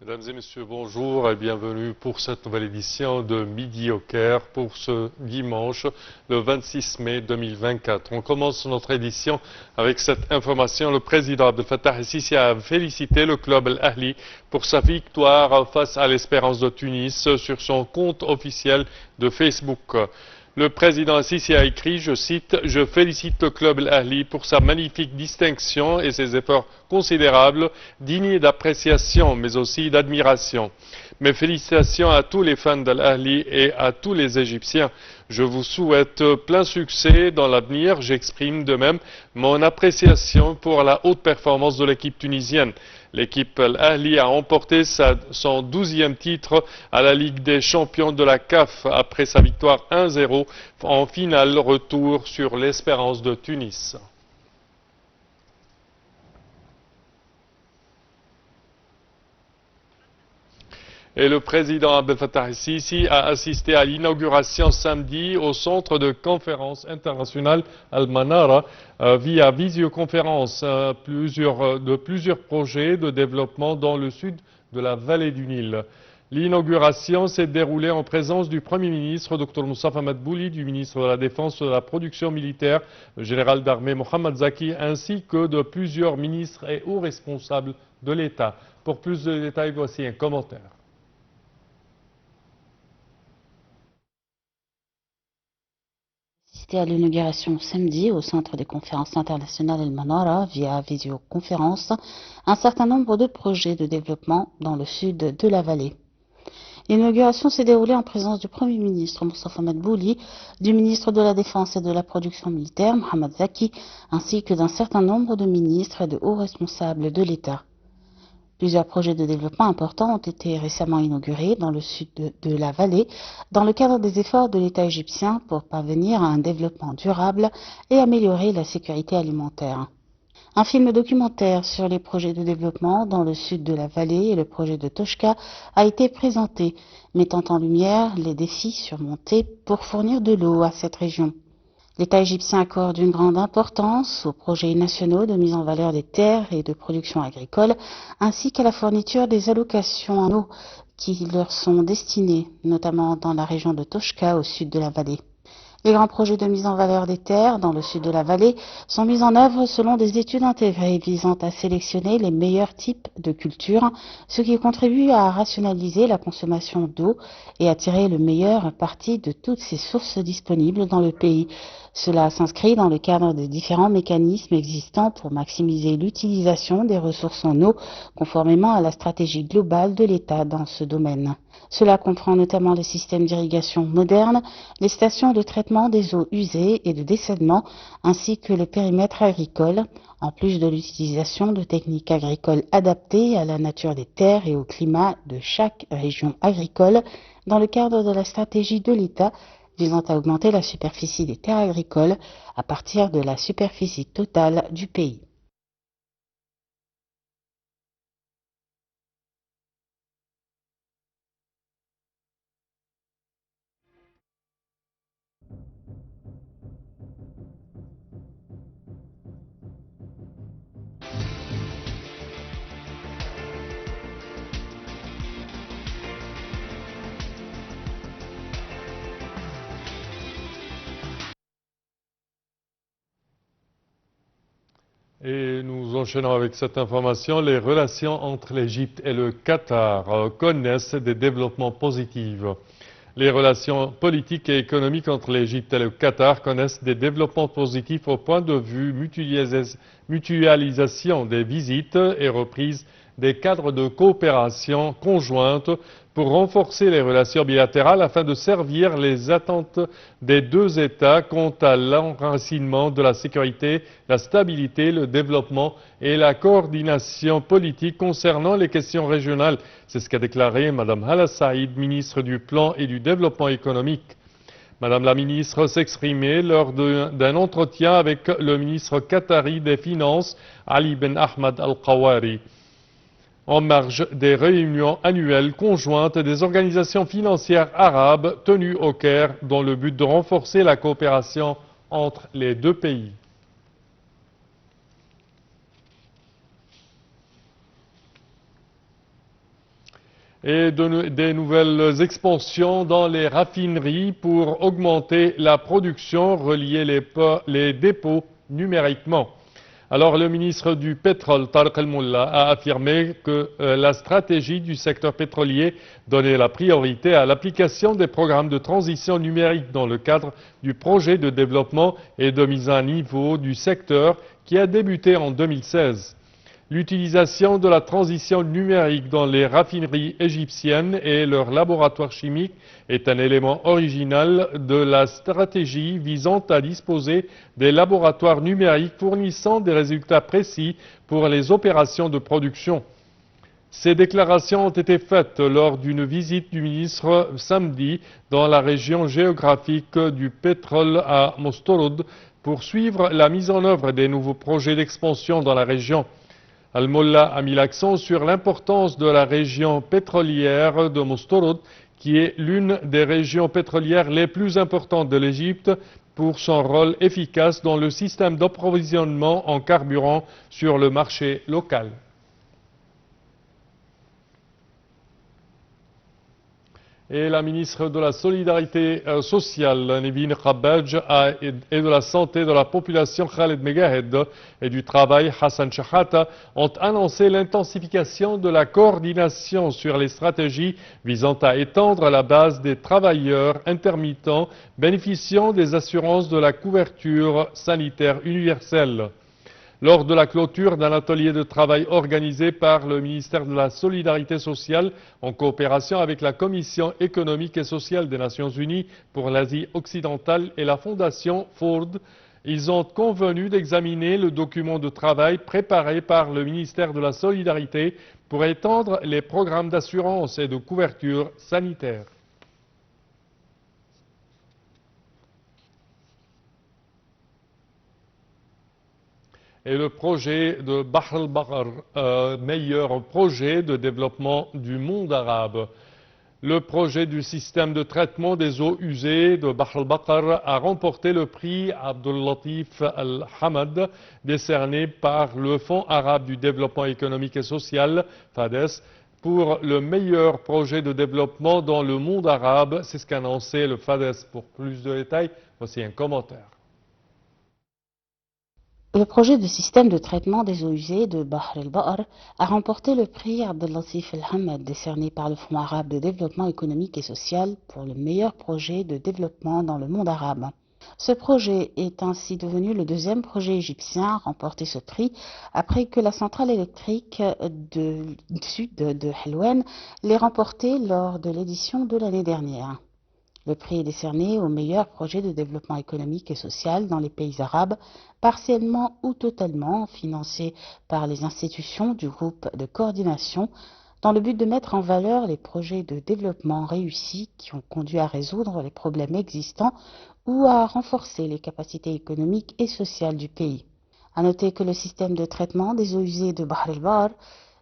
Mesdames et messieurs, bonjour et bienvenue pour cette nouvelle édition de Midi au Caire pour ce dimanche, le 26 mai 2024. On commence notre édition avec cette information. Le président Abdel Fattah el-Sisi a félicité le club Al-Ahli pour sa victoire face à l'Espérance de Tunis sur son compte officiel de Facebook. Le président Sisi a écrit, je cite, « Je félicite le club Al-Ahli pour sa magnifique distinction et ses efforts considérables, dignes d'appréciation mais aussi d'admiration. Mes félicitations à tous les fans d'Al-Ahli et à tous les Égyptiens. Je vous souhaite plein succès dans l'avenir. J'exprime de même mon appréciation pour la haute performance de l'équipe tunisienne. L'équipe Al-Ahli a remporté son 12e titre à la Ligue des champions de la CAF après sa victoire 1-0 en finale retour sur l'Espérance de Tunis. Et le président Abdel Fattah el-Sisi a assisté à l'inauguration samedi au centre de conférence internationale Al-Manara via visioconférence de plusieurs projets de développement dans le sud de la vallée du Nil. L'inauguration s'est déroulée en présence du Premier ministre, Dr Moustapha Madbouli, du ministre de la Défense et de la Production militaire, le général d'armée Mohamed Zaki, ainsi que de plusieurs ministres et hauts responsables de l'État. Pour plus de détails, voici un commentaire. À l'inauguration samedi au centre des conférences internationales El Manara via visioconférence un certain nombre de projets de développement dans le sud de la vallée. L'inauguration s'est déroulée en présence du Premier ministre Moustapha Madbouli, du ministre de la Défense et de la Production militaire Mohamed Zaki, ainsi que d'un certain nombre de ministres et de hauts responsables de l'État. Plusieurs projets de développement importants ont été récemment inaugurés dans le sud de la vallée dans le cadre des efforts de l'État égyptien pour parvenir à un développement durable et améliorer la sécurité alimentaire. Un film documentaire sur les projets de développement dans le sud de la vallée et le projet de Toshka a été présenté, mettant en lumière les défis surmontés pour fournir de l'eau à cette région. L'État égyptien accorde une grande importance aux projets nationaux de mise en valeur des terres et de production agricole, ainsi qu'à la fourniture des allocations en eau qui leur sont destinées, notamment dans la région de Toshka au sud de la vallée. Les grands projets de mise en valeur des terres dans le sud de la vallée sont mis en œuvre selon des études intégrées visant à sélectionner les meilleurs types de cultures, ce qui contribue à rationaliser la consommation d'eau et à tirer le meilleur parti de toutes ces sources disponibles dans le pays. Cela s'inscrit dans le cadre des différents mécanismes existants pour maximiser l'utilisation des ressources en eau, conformément à la stratégie globale de l'État dans ce domaine. Cela comprend notamment les systèmes d'irrigation modernes, les stations de traitement des eaux usées et de dessalement, ainsi que le périmètre agricole, en plus de l'utilisation de techniques agricoles adaptées à la nature des terres et au climat de chaque région agricole, dans le cadre de la stratégie de l'État visant à augmenter la superficie des terres agricoles à partir de la superficie totale du pays. Et nous enchaînons avec cette information. Les relations entre l'Égypte et le Qatar connaissent des développements positifs. Les relations politiques et économiques entre l'Égypte et le Qatar connaissent des développements positifs au point de vue mutualisation des visites et reprise des cadres de coopération conjointe pour renforcer les relations bilatérales afin de servir les attentes des deux États quant à l'enracinement de la sécurité, la stabilité, le développement et la coordination politique concernant les questions régionales. C'est ce qu'a déclaré Mme Hala Saïd, ministre du Plan et du Développement économique. Madame la ministre s'exprimait lors d'un entretien avec le ministre qatari des Finances, Ali Ben Ahmad Al-Qawari, en marge des réunions annuelles conjointes des organisations financières arabes tenues au Caire dans le but de renforcer la coopération entre les deux pays. Et des nouvelles expansions dans les raffineries pour augmenter la production, relier les dépôts numériquement. Alors, le ministre du Pétrole, Tariq El-Molla, a affirmé que la stratégie du secteur pétrolier donnait la priorité à l'application des programmes de transition numérique dans le cadre du projet de développement et de mise à niveau du secteur qui a débuté en 2016. L'utilisation de la transition numérique dans les raffineries égyptiennes et leurs laboratoires chimiques est un élément original de la stratégie visant à disposer des laboratoires numériques fournissant des résultats précis pour les opérations de production. Ces déclarations ont été faites lors d'une visite du ministre samedi dans la région géographique du pétrole à Mostorod pour suivre la mise en œuvre des nouveaux projets d'expansion dans la région. Al-Molla a mis l'accent sur l'importance de la région pétrolière de Mostorod, qui est l'une des régions pétrolières les plus importantes de l'Égypte, pour son rôle efficace dans le système d'approvisionnement en carburant sur le marché local. Et la ministre de la Solidarité sociale, Nevin Khabaj, et de la Santé de la population, Khaled Megahed, et du Travail, Hassan Shahata, ont annoncé l'intensification de la coordination sur les stratégies visant à étendre la base des travailleurs intermittents bénéficiant des assurances de la couverture sanitaire universelle. Lors de la clôture d'un atelier de travail organisé par le ministère de la Solidarité sociale en coopération avec la Commission économique et sociale des Nations unies pour l'Asie occidentale et la Fondation Ford, ils ont convenu d'examiner le document de travail préparé par le ministère de la Solidarité pour étendre les programmes d'assurance et de couverture sanitaire. Et le projet de Bahr el-Bakr, meilleur projet de développement du monde arabe. Le projet du système de traitement des eaux usées de Bahr el-Bakr a remporté le prix Abdul Latif Al-Hamad, décerné par le Fonds arabe du développement économique et social, FADES, pour le meilleur projet de développement dans le monde arabe. C'est ce qu'a annoncé le FADES. Pour plus de détails, voici un commentaire. Le projet de système de traitement des eaux usées de Bahr el-Bakr a remporté le prix Abdel Latif El-Hamad, décerné par le Fonds arabe de développement économique et social pour le meilleur projet de développement dans le monde arabe. Ce projet est ainsi devenu le deuxième projet égyptien à remporter ce prix après que la centrale électrique du sud de Helwan l'ait remporté lors de l'édition de l'année dernière. Le prix est décerné au meilleur projet de développement économique et social dans les pays arabes, partiellement ou totalement financé par les institutions du groupe de coordination, dans le but de mettre en valeur les projets de développement réussis qui ont conduit à résoudre les problèmes existants ou à renforcer les capacités économiques et sociales du pays. À noter que le système de traitement des eaux usées de Bahr el-Bakr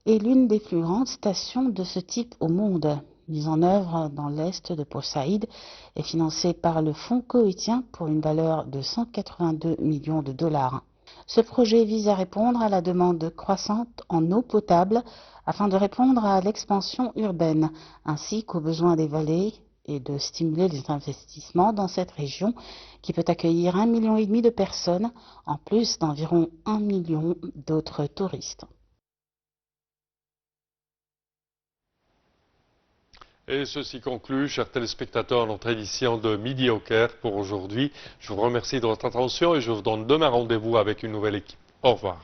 est l'une des plus grandes stations de ce type au monde, mise en œuvre dans l'est de Port Saïd et financée par le fonds koweïtien pour une valeur de 182 millions de dollars. Ce projet vise à répondre à la demande croissante en eau potable afin de répondre à l'expansion urbaine ainsi qu'aux besoins des vallées et de stimuler les investissements dans cette région qui peut accueillir 1,5 million de personnes en plus d'environ 1 million d'autres touristes. Et ceci conclut, chers téléspectateurs, notre édition de Midi au Caire pour aujourd'hui. Je vous remercie de votre attention et je vous donne demain rendez-vous avec une nouvelle équipe. Au revoir.